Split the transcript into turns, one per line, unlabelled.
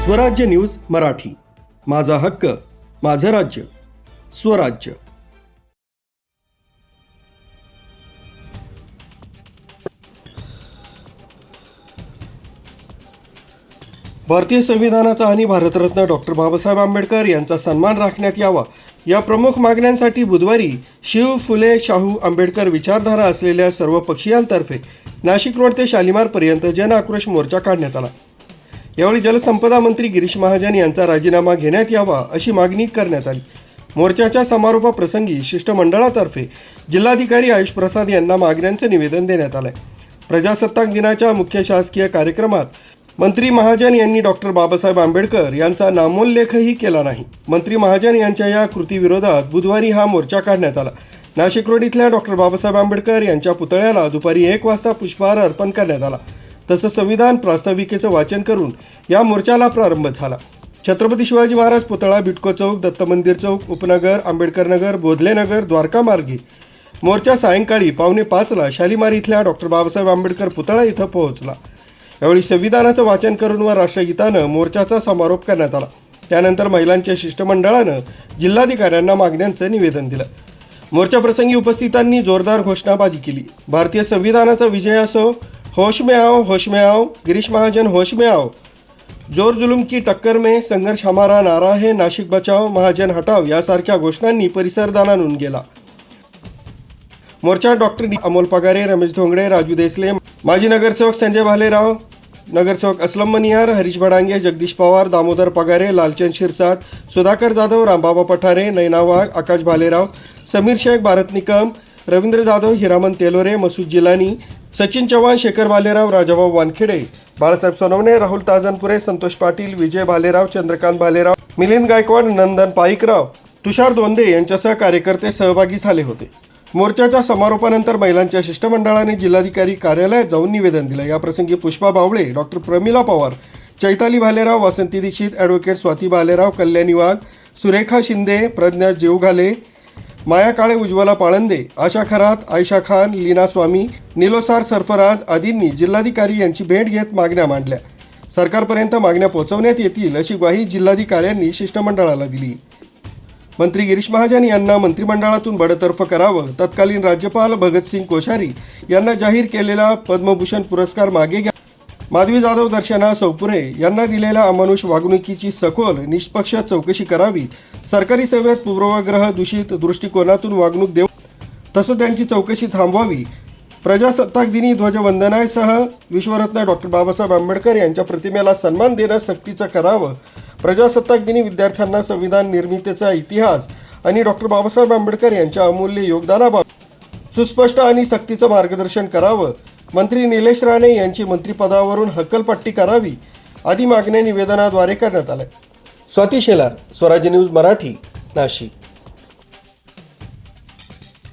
स्वराज्य न्यूज मराठी, माझा हक्क, माझं राज्य, स्वराज्य। भारतीय संविधानाचा आणि भारतरत्न डॉक्टर बाबासाहेब आंबेडकर यांचा सन्मान राखण्यात यावा या प्रमुख मागण्यांसाठी बुधवारी शिव फुले शाहू आंबेडकर विचारधारा असलेल्या सर्व पक्षीयांतर्फे नाशिक रोड ते शालिमारपर्यंत जन आक्रोश मोर्चा काढण्यात आला। यावेळी जलसंपदा मंत्री गिरीश महाजन यांचा राजीनामा घेण्यात यावा अशी मागणी करण्यात आली। मोर्चाच्या समारोपाप्रसंगी शिष्टमंडळातर्फे जिल्हाधिकारी आयुष प्रसाद यांना मागण्यांचे निवेदन देण्यात आले। प्रजासत्ताक दिनाच्या मुख्य शासकीय कार्यक्रमात मंत्री महाजन यांनी डॉक्टर बाबासाहेब आंबेडकर यांचा नामोल्लेखही केला नाही। मंत्री महाजन यांच्या या कृतीविरोधात बुधवारी हा मोर्चा काढण्यात आला। नाशिक रोड इथल्या डॉक्टर बाबासाहेब आंबेडकर यांच्या पुतळ्याला दुपारी 1 वाजता पुष्पहार अर्पण करण्यात आला। तसंच संविधान प्रास्ताविकेचं वाचन करून या मोर्चाला प्रारंभ झाला। छत्रपती शिवाजी महाराज पुतळा, बिटको चौक, दत्त मंदिर चौक, उपनगर, आंबेडकर नगर, बोधले नगर, द्वारका मार्गे मोर्चा सायंकाळी 4:45ला शालिमार इथल्या डॉक्टर बाबासाहेब आंबेडकर पुतळा इथं पोहोचला। यावेळी संविधानाचं वाचन करून व राष्ट्रगीतानं मोर्चाचा समारोप करण्यात आला। त्यानंतर महिलांच्या शिष्टमंडळानं जिल्हाधिकाऱ्यांना मागण्यांचं निवेदन दिलं। मोर्चाप्रसंगी उपस्थितांनी जोरदार घोषणाबाजी केली। भारतीय संविधानाचा विजय असो, होश में आओ, होश में आओ, गिरीश महाजन होश में आओ, जोर जुलूम की टक्कर में संघर्ष हमारा नारा है, नाशिक बचाओ, महाजन हटाओ यासारख्या घोषणांनी परिसर दानावून गेला। मोर्चात डॉक्टर अमोल पगारे, रमेश धोंगडे, राजू देसले, माजी नगरसेवक संजय भालेराव, नगरसेवक असलम मनियार, हरीश भडांगे, जगदीश पवार, दामोदर पगारे, लालचंद शिरसाट, सुधाकर जाधव, रामबाबा पठारे, नैना वाघ, आकाश भालेराव, समीर शेख, भारत निकम, रवींद्र जाधव, हिरामन तेलोरे, मसूद जिलानी, सचिन चव्हाण, शेखर भालेराव, राजाभाऊ वानखेडे, बाळासाहेब सोनवणे, राहुल ताजनपुरे, संतोष पाटील, विजय भालेराव, चंद्रकांत भालेराव, मिलिंद गायकवाड, नंदन पाईकराव, तुषार दोंदे यांच्यासह कार्यकर्ते सहभागी झाले होते। मोर्चाच्या समारोपानंतर महिलांच्या शिष्टमंडळाने जिल्हाधिकारी कार्यालयात जाऊन निवेदन दिलं। याप्रसंगी पुष्पा बावळे, डॉक्टर प्रमिला पवार, चैताली भालेराव, वासंती दीक्षित, ॲडव्होकेट स्वाती भालेराव, कल्याणी वाघ, सुरेखा शिंदे, प्रज्ञा जेवघाले, माया काळे, उज्ज्वला पाळंदे, आशा खरात, आयशा खान, लीना स्वामी, निलोसार सरफराज आदींनी जिल्हाधिकारी यांची भेट घेत मागण्या मांडल्या। सरकारपर्यंत मागण्या पोहोचवण्यात येतील अशी ग्वाही जिल्हाधिकाऱ्यांनी शिष्टमंडळाला दिली। मंत्री गिरीश महाजन यांना मंत्रिमंडळातून बडतर्फ करावं, तत्कालीन राज्यपाल भगतसिंग कोश्यारी यांना जाहीर केलेला पद्मभूषण पुरस्कार मागे घ्या, माधवी जाधव, दर्शना सौपुरे यांना दिलेल्या अमानुष वागणुकीची सखोल निष्पक्ष चौकशी करावी, सरकारी सेवेत पूर्वग्रह दूषित दृष्टिकोनातून वागणूक देऊ तसं त्यांची चौकशी थांबवावी, प्रजासत्ताक दिनी ध्वजवंदनासह विश्वरत्न डॉक्टर बाबासाहेब आंबेडकर यांच्या प्रतिमेला सन्मान देणं सक्तीचं करावं, प्रजासत्ताक दिनी विद्यार्थ्यांना संविधान निर्मितीचा इतिहास आणि डॉक्टर बाबासाहेब आंबेडकर यांच्या अमूल्य योगदानाबाबत सुस्पष्ट आणि सक्तीचं मार्गदर्शन करावं, मंत्री निलेश राणे यांची मंत्रिपदावरून हक्कलपट्टी करावी आदी मागण्या निवेदनाद्वारे करण्यात आल्या। स्वाती शेलार, स्वराज्य न्यूज मराठी, नाशिक।